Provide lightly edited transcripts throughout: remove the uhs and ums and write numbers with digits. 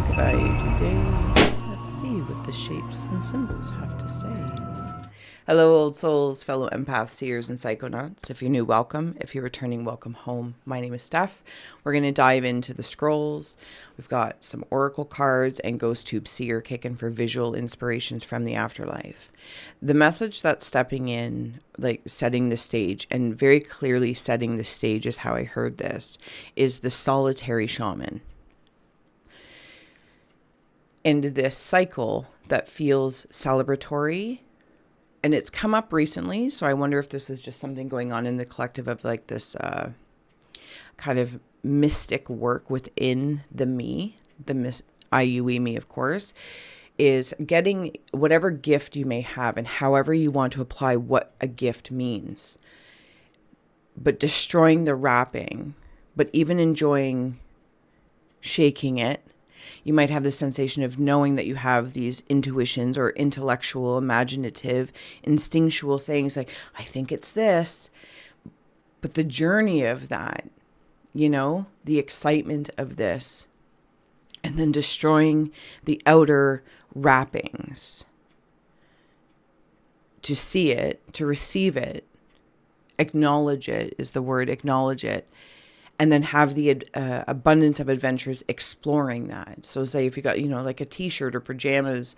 Scry today. Let's see what the shapes and symbols have to say. Hello, old souls, fellow empaths, seers, and psychonauts. If you're new, welcome. If you're returning, welcome home. My name is Steph. We're going to dive into the scrolls. We've got some oracle cards and Ghost Tube Seer kicking for visual inspirations from the afterlife. The message that's stepping in, like setting the stage, and very clearly setting the stage is how I heard this, is the solitary shaman. Into this cycle that feels celebratory. And it's come up recently, so I wonder if this is just something going on in the collective of like this kind of mystic work within the me, the IUE me, of course, is getting whatever gift you may have and however you want to apply what a gift means, but destroying the wrapping, but even enjoying shaking it. You might have the sensation of knowing that you have these intuitions or intellectual, imaginative, instinctual things like, I think it's this. But the journey of that, the excitement of this, and then destroying the outer wrappings to see it, to receive it, acknowledge it is the word, acknowledge it. And then have the abundance of adventures exploring that. So say if you got, like a t-shirt or pajamas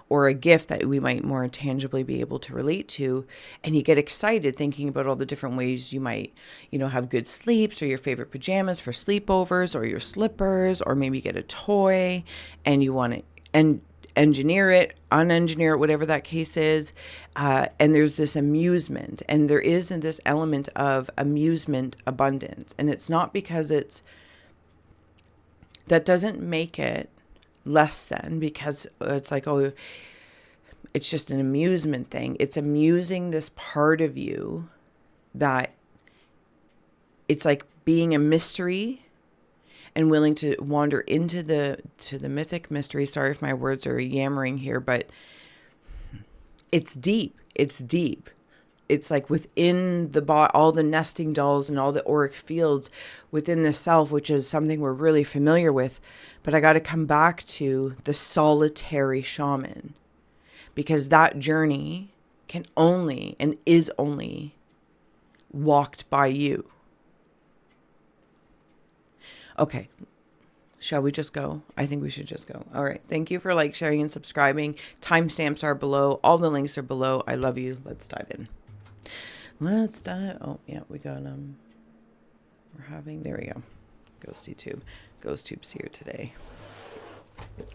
or a gift that we might more tangibly be able to relate to, and you get excited thinking about all the different ways you might, have good sleeps or your favorite pajamas for sleepovers or your slippers, or maybe get a toy and you want to engineer it, unengineer it, whatever that case is. And there's this amusement, and there is this element of amusement abundance. And it's not because that doesn't make it less than, because it's like, oh, it's just an amusement thing. It's amusing this part of you that it's like being a mystery and willing to wander into the mythic mystery. Sorry if my words are yammering here, but it's deep. It's deep. It's like within the all the nesting dolls and all the auric fields within the self, which is something we're really familiar with. But I got to come back to the solitary shaman, because that journey can only and is only walked by you. Okay, shall we just go? I think we should just go. All right. Thank you for sharing, and subscribing. Timestamps are below. All the links are below. I love you. Let's dive in. Let's dive. Oh, yeah, we got, we're having, there we go. Ghost Tube's here today.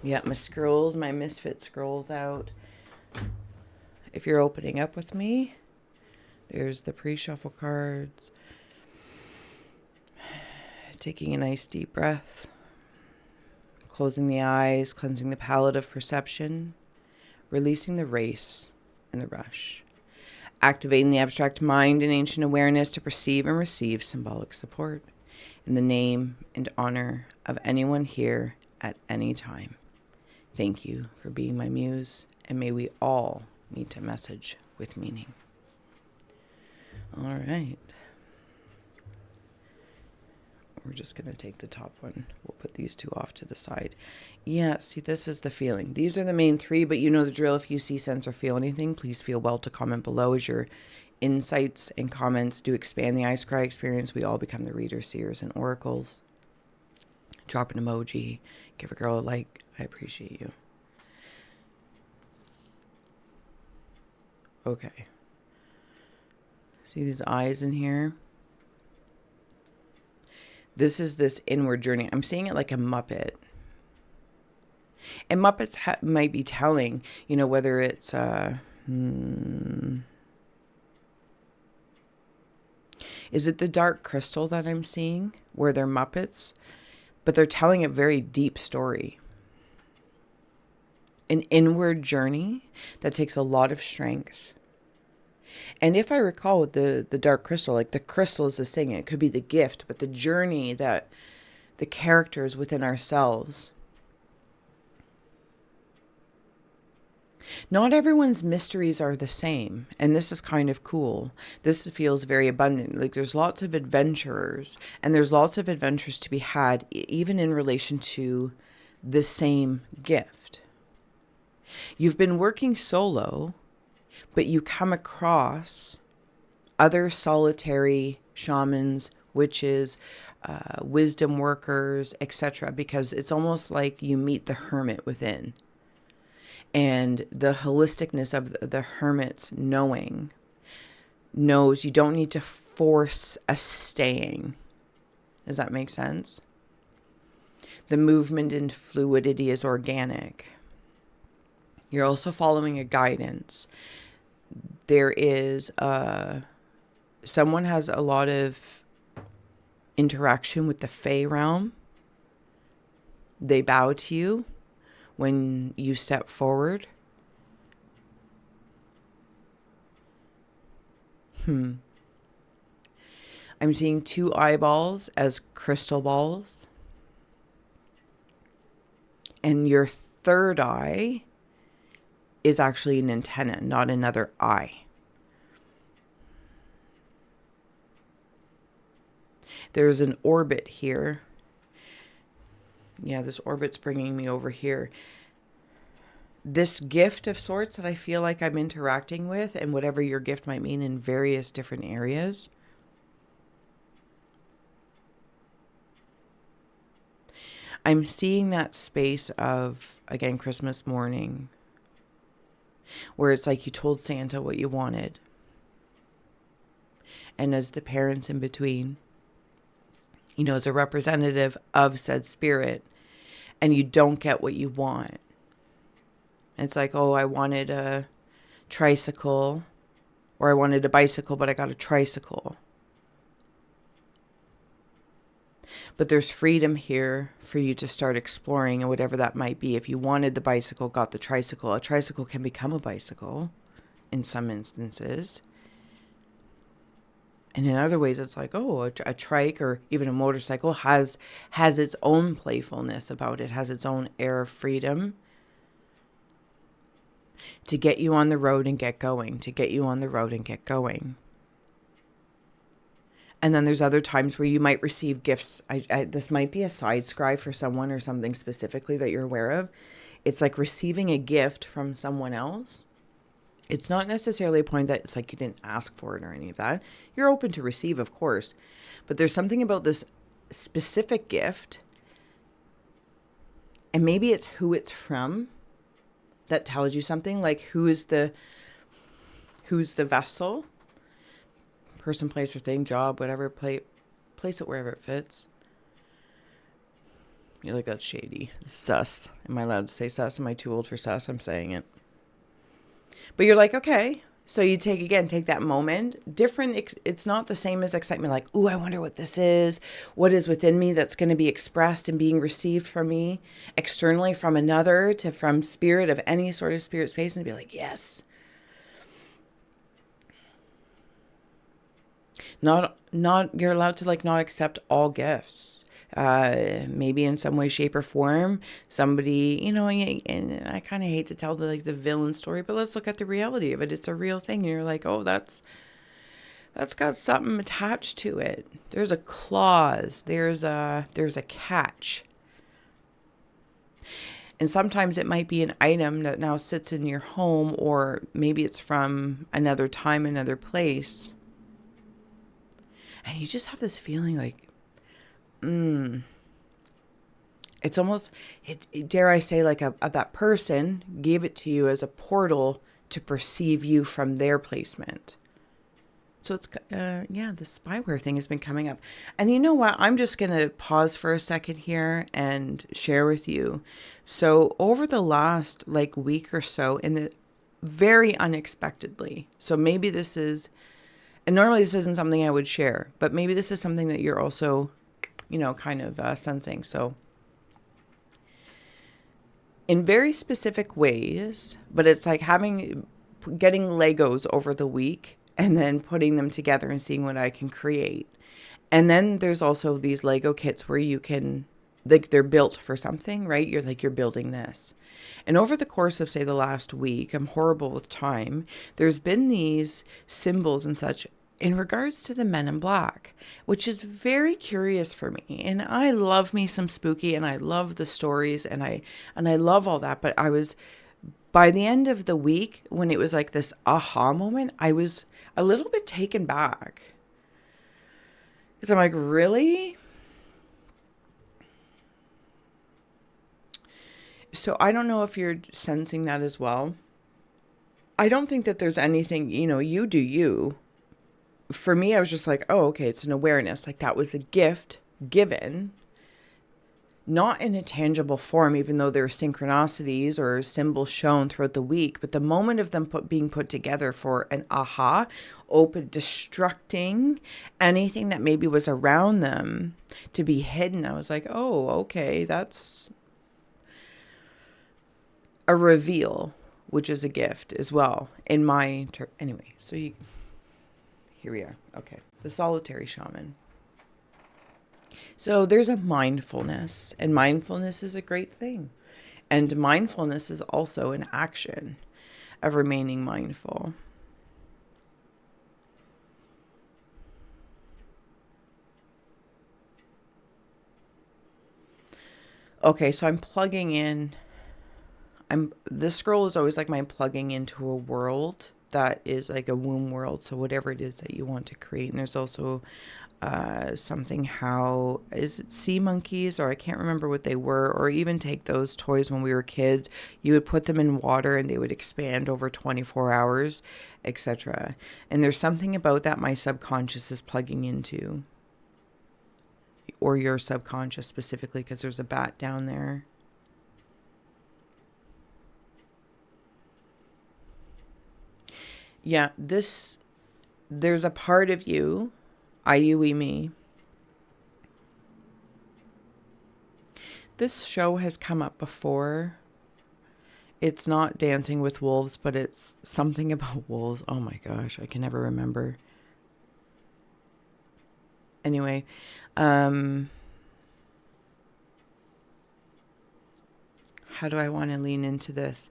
Yeah, my scrolls, my misfit scrolls out. If you're opening up with me, there's the pre-shuffle cards. Taking a nice deep breath, closing the eyes, cleansing the palette of perception, releasing the race and the rush, activating the abstract mind and ancient awareness to perceive and receive symbolic support in the name and honor of anyone here at any time. Thank you for being my muse, and may we all meet a message with meaning. All right. We're just going to take the top one. We'll put these two off to the side. Yeah, see, this is the feeling. These are the main three, but you know the drill. If you see, sense, or feel anything, please feel well to comment below, as your insights and comments do expand the iScry experience. We all become the readers, seers, and oracles. Drop an emoji. Give a girl a like. I appreciate you. Okay. See these eyes in here? This is this inward journey. I'm seeing it like a Muppet. And Muppets might be telling, whether it's, is it the dark crystal that I'm seeing, where they're Muppets? But they're telling a very deep story. An inward journey that takes a lot of strength. And if I recall with the dark crystal, like the crystal is this thing, it could be the gift, but the journey that the characters within ourselves. Not everyone's mysteries are the same, and this is kind of cool. This feels very abundant. Like there's lots of adventurers, and there's lots of adventures to be had, even in relation to the same gift. You've been working solo, but you come across other solitary shamans, witches, wisdom workers, etc., because it's almost like you meet the hermit within. And the holisticness of the hermit's knows you don't need to force a staying. Does that make sense? The movement and fluidity is organic. You're also following a guidance. There is someone has a lot of interaction with the Fae realm. They bow to you when you step forward. I'm seeing 2 eyeballs as crystal balls. And your third eye is actually an antenna, not another eye. There's an orbit here. Yeah, this orbit's bringing me over here. This gift of sorts that I feel like I'm interacting with, and whatever your gift might mean in various different areas. I'm seeing that space of, again, Christmas morning, where it's like you told Santa what you wanted. And as the parents in between, as a representative of said spirit, and you don't get what you want. It's like, oh, I wanted a tricycle, or I wanted a bicycle, but I got a tricycle. But there's freedom here for you to start exploring, and whatever that might be. If you wanted the bicycle, got the tricycle. A tricycle can become a bicycle in some instances. And in other ways, it's like, oh, a trike or even a motorcycle has its own playfulness about it, has its own air of freedom to get you on the road and get going, to get you on the road and get going. And then there's other times where you might receive gifts. This might be a side scry for someone or something specifically that you're aware of. It's like receiving a gift from someone else. It's not necessarily a point that it's like you didn't ask for it or any of that. You're open to receive, of course. But there's something about this specific gift, and maybe it's who it's from that tells you something. Like who's the vessel? Person, place, or thing, job, whatever. Place it wherever it fits. You're like, that's shady. Sus. Am I allowed to say sus? Am I too old for sus? I'm saying it. But you're like, okay. So you take that moment. Different. It's not the same as excitement. Like, ooh, I wonder what this is. What is within me that's going to be expressed and being received from me externally from another from spirit of any sort of spirit space, and be like, yes. Not you're allowed to not accept all gifts. Maybe in some way, shape, or form, somebody, and I kind of hate to tell the villain story, but let's look at the reality of it. It's a real thing. And you're like, oh, that's got something attached to it. There's a clause. There's a catch. And sometimes it might be an item that now sits in your home, or maybe it's from another time, another place. And you just have this feeling like, it's almost, dare I say, like that person gave it to you as a portal to perceive you from their placement. So it's, the spyware thing has been coming up. And you know what? I'm just going to pause for a second here and share with you. So over the last week or so, very unexpectedly, so maybe this is, and normally this isn't something I would share, but maybe this is something that you're also, kind of sensing. So in very specific ways, but it's like getting Legos over the week and then putting them together and seeing what I can create. And then there's also these Lego kits where you can, they're built for something, right? You're building this. And over the course of, say, the last week, I'm horrible with time. There's been these symbols and such in regards to the Men in Black, which is very curious for me. And I love me some spooky, and I love the stories, and I love all that. But I was, by the end of the week, when it was like this aha moment, I was a little bit taken back. Because I'm like, really? So I don't know if you're sensing that as well. I don't think that there's anything, you do you. For me, I was just like, oh, okay, it's an awareness. Like, that was a gift given, not in a tangible form, even though there are synchronicities or symbols shown throughout the week. But the moment of them being put together for an aha, destructing anything that maybe was around them to be hidden, I was like, oh, okay, that's a reveal, which is a gift as well in my anyway. So here we are. Okay, the solitary shaman. So there's a mindfulness, and mindfulness is a great thing, and mindfulness is also an action of remaining mindful. Okay, so I'm plugging in. This scroll is always like my plugging into a world that is like a womb world. So whatever it is that you want to create. And there's also something, how is it, sea monkeys, or I can't remember what they were, or even take those toys when we were kids. You would put them in water and they would expand over 24 hours, etc. And there's something about that my subconscious is plugging into, or your subconscious specifically, because there's a bat down there. Yeah, there's a part of you, I-U-E me. This show has come up before. It's not Dancing with Wolves, but it's something about wolves. Oh my gosh, I can never remember. Anyway, how do I want to lean into this?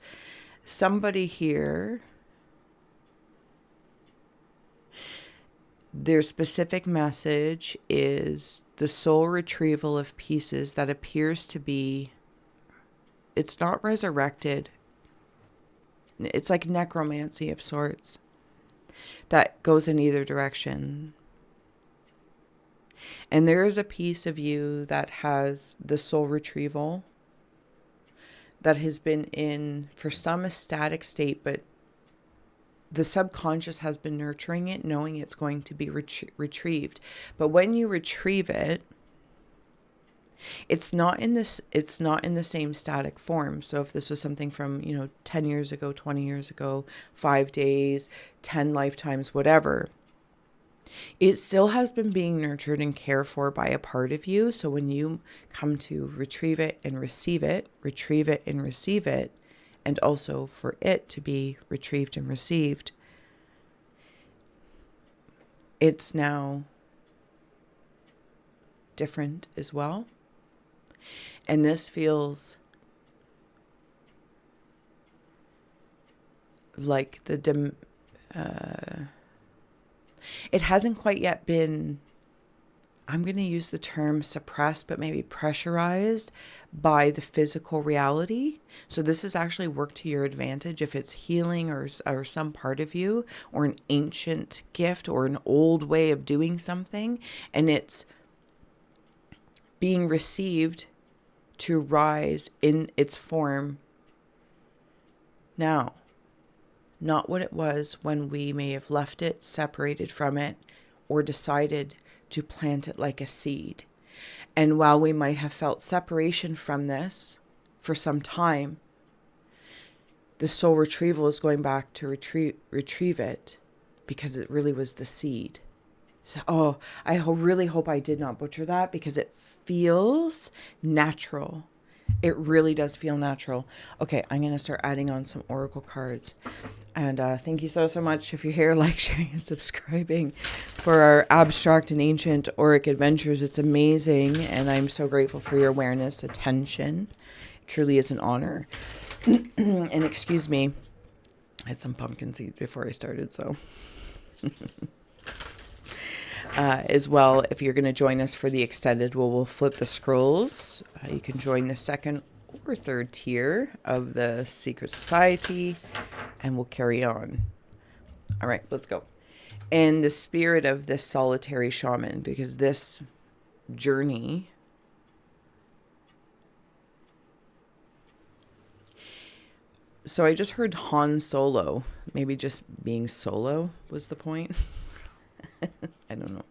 Somebody here, their specific message is the soul retrieval of pieces that appears to be, it's not resurrected. It's like necromancy of sorts that goes in either direction. And there is a piece of you that has the soul retrieval that has been in, for some, a static state, but the subconscious has been nurturing it, knowing it's going to be retrieved. But when you retrieve it, it's not in the same static form. So if this was something from, 10 years ago, 20 years ago, 5 days, 10 lifetimes, whatever, it still has been being nurtured and cared for by a part of you. So when you come to retrieve it and receive it, retrieve it and receive it, and also for it to be retrieved and received, it's now different as well. And this feels like it hasn't quite yet been, I'm going to use the term suppressed, but maybe pressurized by the physical reality. So this is actually work to your advantage if it's healing or some part of you, or an ancient gift or an old way of doing something, and it's being received to rise in its form now. Not what it was when we may have left it, separated from it, or decided to plant it like a seed. And while we might have felt separation from this for some time, the soul retrieval is going back to retrieve it, because it really was the seed. So, I really hope I did not butcher that, because it feels natural. It really does feel natural. Okay, I'm going to start adding on some oracle cards. And thank you so much if you're here, like, sharing, and subscribing for our abstract and ancient auric adventures. It's amazing, and I'm so grateful for your awareness, attention. It truly is an honor. And excuse me, I had some pumpkin seeds before I started, so... as well. If you're going to join us for the extended, we'll flip the scrolls. You can join the second or third tier of the Secret Society, and we'll carry on. All right, let's go. In the spirit of this solitary shaman, because this journey so I just heard Han Solo. Maybe just being solo was the point. I don't know.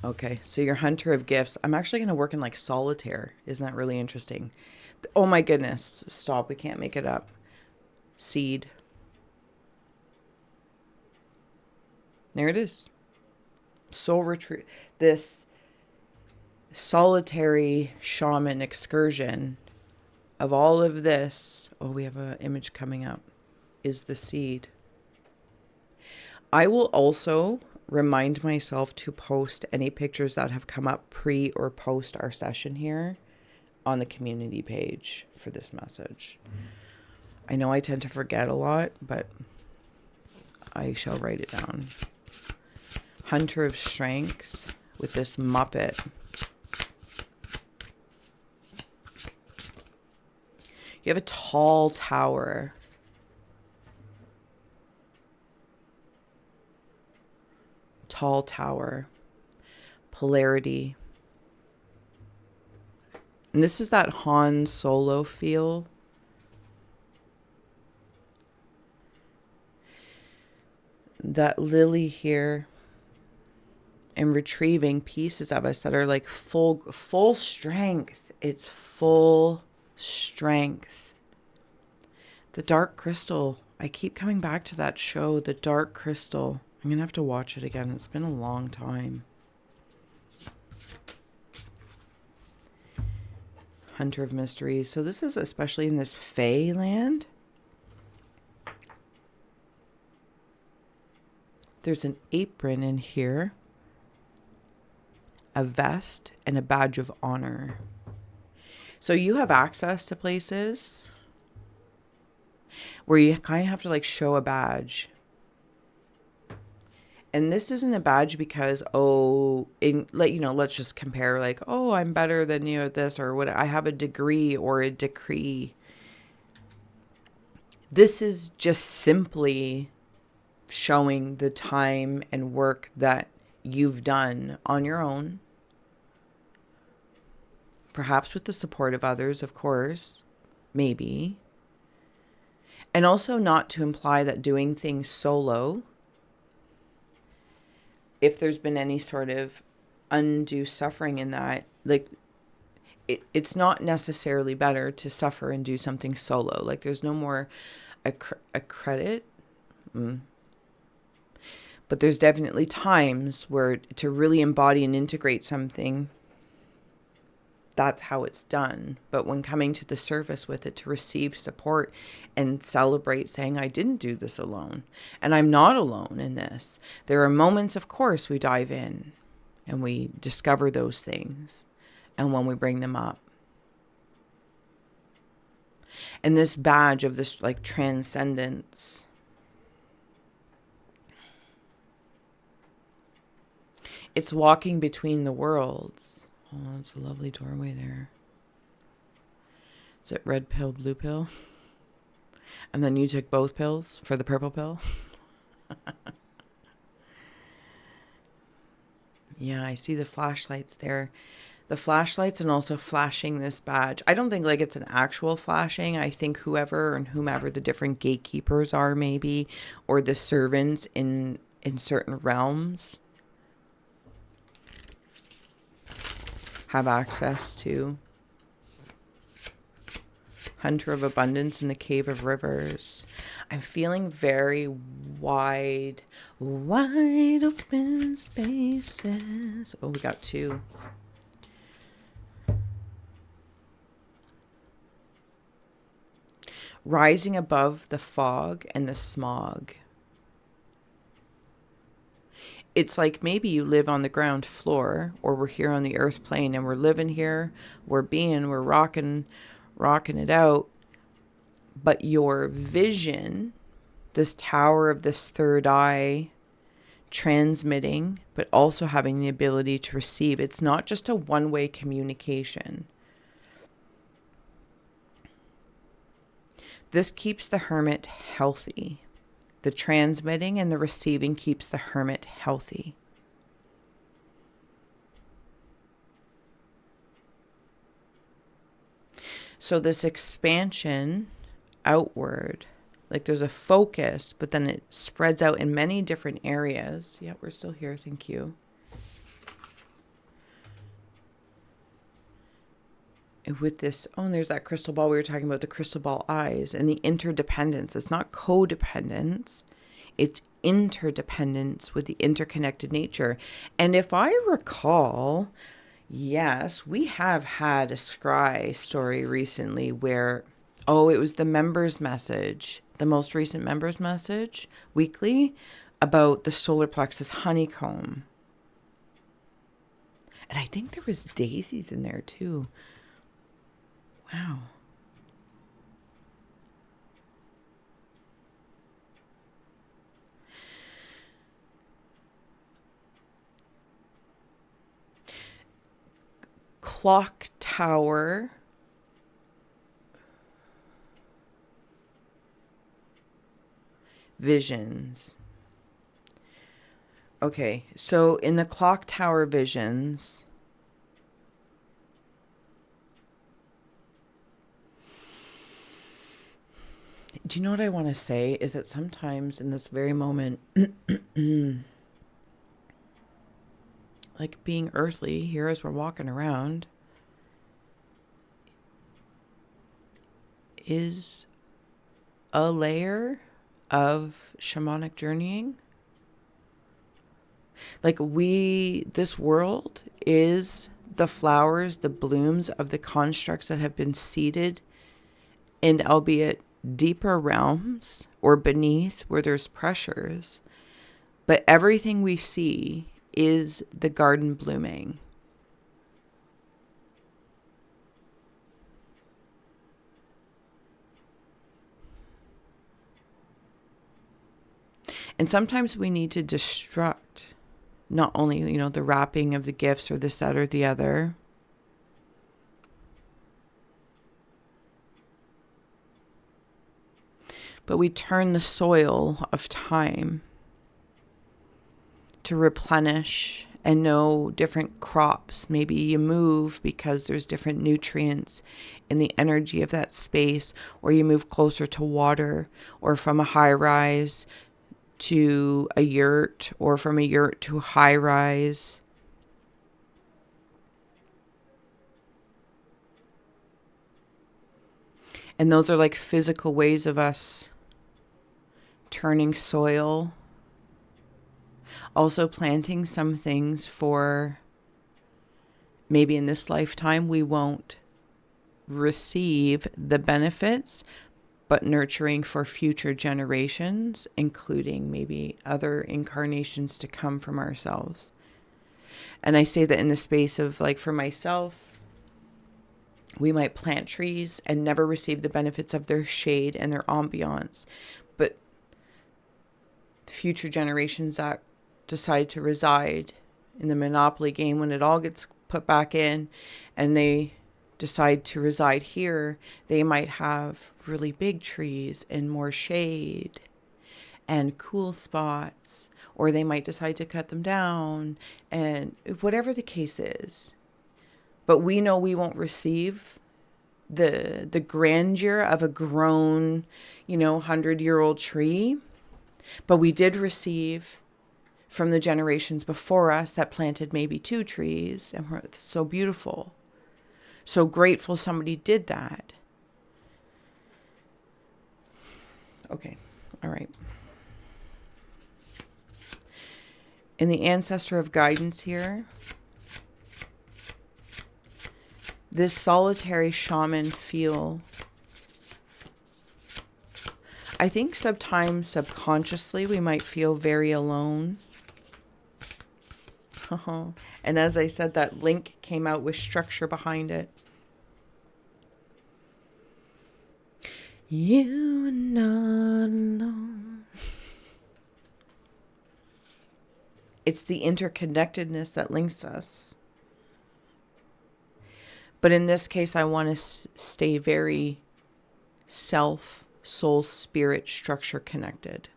Okay, so you're hunter of gifts. I'm actually going to work in like solitaire. Isn't that really interesting? Oh my goodness. Stop. We can't make it up. Seed. There it is. Soul retreat. This solitary shaman excursion of all of this. Oh, we have an image coming up. Is the seed. I will also remind myself to post any pictures that have come up pre or post our session here on the community page for this message. I know I tend to forget a lot, but I shall write it down. Hunter of Strength with this Muppet. You have a tall tower. Tall tower. Polarity. And this is that Han Solo feel. That lily here. And retrieving pieces of us that are like full strength. It's full strength. The Dark Crystal. I keep coming back to that show, The Dark Crystal. I'm going to have to watch it again. It's been a long time. Hunter of Mysteries. So this is especially in this Fae land. There's an apron in here. A vest and a badge of honor. So you have access to places where you kind of have to like show a badge. And this isn't a badge because, let's just compare like, oh, I'm better than you at this or what. I have a degree or a decree. This is just simply showing the time and work that you've done on your own. Perhaps with the support of others, of course, maybe. And also not to imply that doing things solo, if there's been any sort of undue suffering in that, like it's not necessarily better to suffer and do something solo. Like there's no more a credit. But there's definitely times where to really embody and integrate something, that's how it's done. But when coming to the surface with it, to receive support and celebrate saying, I didn't do this alone. And I'm not alone in this. There are moments, of course, we dive in and we discover those things. And when we bring them up. And this badge of this like transcendence. It's walking between the worlds. Oh, it's a lovely doorway there. Is it red pill, blue pill? And then you took both pills for the purple pill? Yeah, I see the flashlights there. The flashlights and also flashing this badge. I don't think like it's an actual flashing. I think whoever and whomever the different gatekeepers are maybe, or the servants in certain realms have access to. Hunter of Abundance in the Cave of Rivers. I'm feeling very wide open spaces. Oh, we got two. Rising above the fog and the smog. It's like maybe you live on the ground floor, or we're here on the earth plane and we're living here, we're rocking it out. But your vision this tower of this third eye, transmitting, but also having the ability to receive. It's not just a one-way communication. This keeps the hermit healthy. The transmitting and the receiving keeps the hermit healthy. So this expansion outward, like there's a focus, but then it spreads out in many different areas. Yeah, we're still here. Thank you. And with this, oh, and there's that crystal ball. We were talking about the crystal ball eyes and the interdependence. It's not codependence. It's interdependence with the interconnected nature. And if I recall, yes, we have had a Scry story recently where, it was the members message, the most recent members message, weekly, about the solar plexus honeycomb. And I think there was daisies in there too. Wow. Clock tower. Visions. Okay, so in the clock tower visions, do you know what I want to say? Is that sometimes in this very moment, like being earthly here as we're walking around, is a layer of shamanic journeying. Like this world is the flowers, the blooms of the constructs that have been seeded in, albeit deeper realms or beneath where there's pressures. But everything we see is the garden blooming. And sometimes we need to destruct not only, the wrapping of the gifts or this, that, or the other, but we turn the soil of time to replenish and know different crops. Maybe you move because there's different nutrients in the energy of that space, or you move closer to water, or from a high rise to a yurt, or from a yurt to a high rise. And those are like physical ways of us turning soil. Also planting some things for maybe in this lifetime we won't receive the benefits, but nurturing for future generations, including maybe other incarnations to come from ourselves. And I say that in the space of, like, for myself, we might plant trees and never receive the benefits of their shade and their ambiance, but future generations that decide to reside in the Monopoly game, when it all gets put back in and they decide to reside here, they might have really big trees and more shade and cool spots, or they might decide to cut them down, and whatever the case is. But we know we won't receive the grandeur of a grown, 100-year-old tree, but we did receive from the generations before us that planted maybe 2 trees, and it's so beautiful. So grateful somebody did that. Okay, all right. In the ancestor of guidance here, this solitary shaman feel, I think sometimes subconsciously we might feel very alone. And as I said, that link came out with structure behind it. You are not alone. It's the interconnectedness that links us. But in this case, I want to stay very self, soul, spirit, structure connected.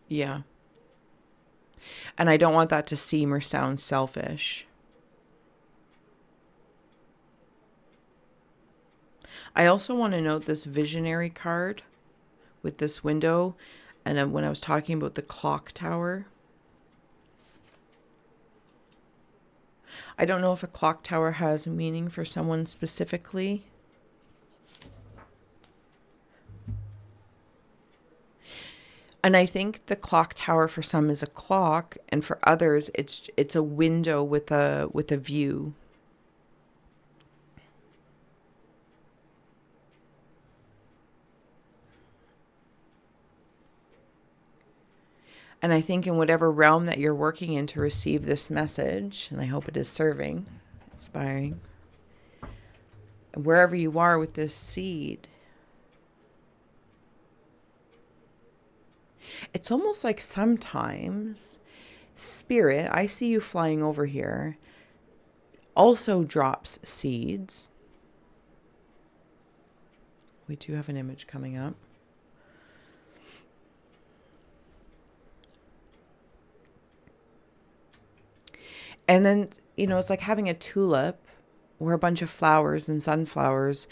Yeah. And I don't want that to seem or sound selfish. I also want to note this visionary card with this window. And then when I was talking about the clock tower, I don't know if a clock tower has a meaning for someone specifically. And I think the clock tower for some is a clock, and for others it's a window with a view. And I think in whatever realm that you're working in to receive this message, and I hope it is serving, inspiring, wherever you are with this seed, it's almost like sometimes Spirit, I see you flying over here, also drops seeds. We do have an image coming up. And then, it's like having a tulip where a bunch of flowers and sunflowers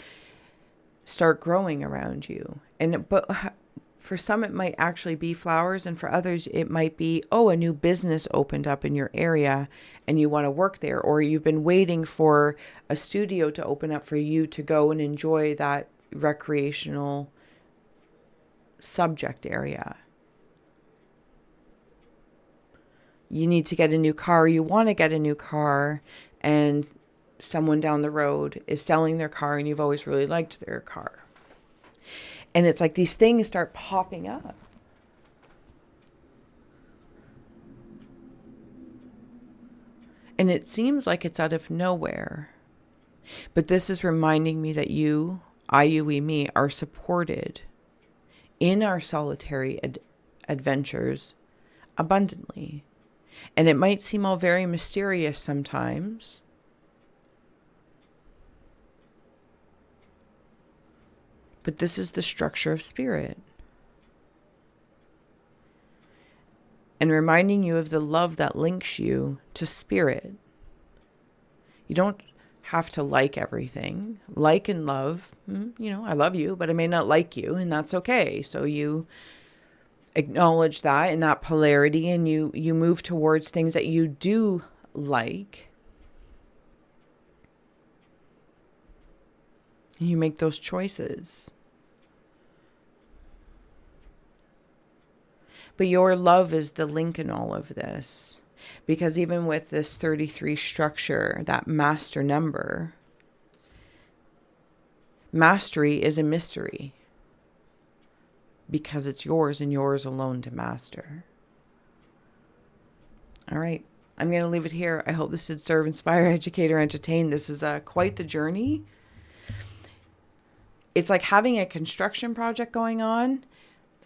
start growing around you. But for some, it might actually be flowers. And for others, it might be, a new business opened up in your area and you want to work there. Or you've been waiting for a studio to open up for you to go and enjoy that recreational subject area. You need to get a new car, you want to get a new car, and someone down the road is selling their car and you've always really liked their car. And it's like these things start popping up. And it seems like it's out of nowhere. But this is reminding me that you, we, me, are supported in our solitary adventures abundantly. And it might seem all very mysterious sometimes. But this is the structure of spirit. And reminding you of the love that links you to spirit. You don't have to like everything. Like and love, I love you, but I may not like you, and that's okay. So you acknowledge that in that polarity, and you move towards things that you do like. And you make those choices. But your love is the link in all of this. Because even with this 33 structure, that master number, mastery is a mystery. Because it's yours and yours alone to master. All right. I'm going to leave it here. I hope this did serve, inspire, educate, or entertain. This is quite the journey. It's like having a construction project going on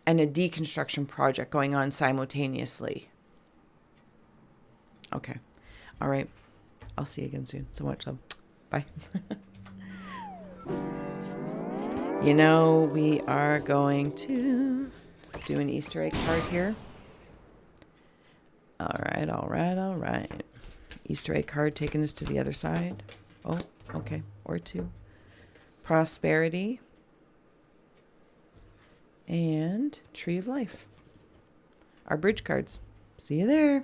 and a deconstruction project going on simultaneously. Okay. All right. I'll see you again soon. So much love. Bye. We are going to do an Easter egg card here. All right. Easter egg card taking us to the other side. Oh, okay. Or two. Prosperity. And Tree of Life. Our bridge cards. See you there.